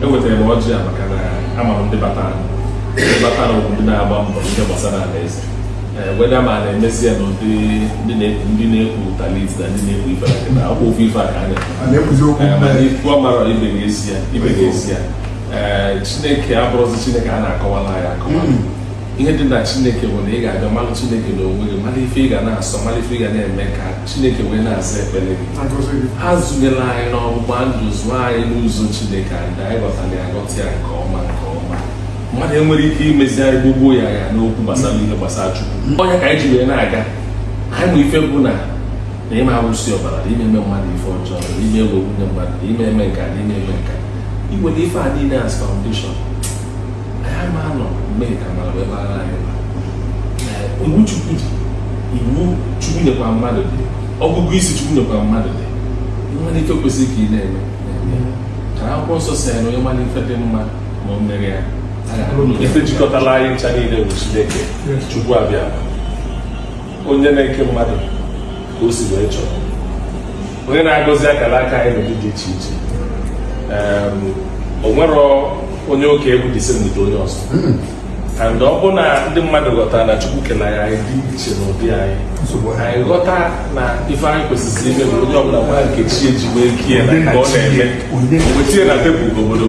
enwetara m ọjị a maka na amara ndị batara bụ ndị na-agba mbọ ihe gbasara alaeze weda ma na-emezi ya n'ụdị ndị na-ekwu talit na ndị na-ekwu ife na ọ bụ ofe ife a ka a na-ekwu ọmara ibe ga-esi ya Chineke abụrụzi Chineke a na-akọwala ya akọwa ihe dị na Chineke bụ na ị ga-abịa malụ Chineke n'onwe gị mara ife ị ga na-asọ mara ife ị ga na-eme ka Chineke wee na-asa ekpere gị ha zụnyela anyị n'ọgbụgba ndụ zụọ anyị n'ụzọ Chineke anyị ghọtara ya aghọta ya nke ọma mmadụ enwere ike imezi anyị gbogbo ya n'okwu gbasara ihe gbasara Chukwu onye ka anyị ji wee na-aga anyị ma ife bụ na ime arụsị ọbara na ime mmadụ ife ọjọọ na ime ewe nwunye mmadụ na ime eme nka na ime eme nka iwere ife a niile as foundation anyị ama nọ mmehie ka mara wee bara anyị iwu Chukwu dị iwu Chukwu nyekwa mmadụ dị ọgụgụ isi Chukwu nyekwa mmadụ dị nwere ife kwesịrị ka ị na-eme ka akwụkwọ nsọ si anyị na onye mmadụ ife dị mma ma o mere ya ife jikọtala anyị ncha niile bụ Chineke Chukwu abịa onye na-eke mmadụ ka o si wee chọrọ onye na-agọzi akara aka anyị n'ụdị dị iche iche o nwere onye oke egwu dị semite onye ọzọ and ọ bụ na ndị mmadụ ghọtara na Chukwu kere anyị dị iche n'ụdị anyị ghọta na ife anyị kwesịrị ime bụ onye ọbụla nwere nke chi eji wee kie na nke ọ na-eme wetie na tebụl obodo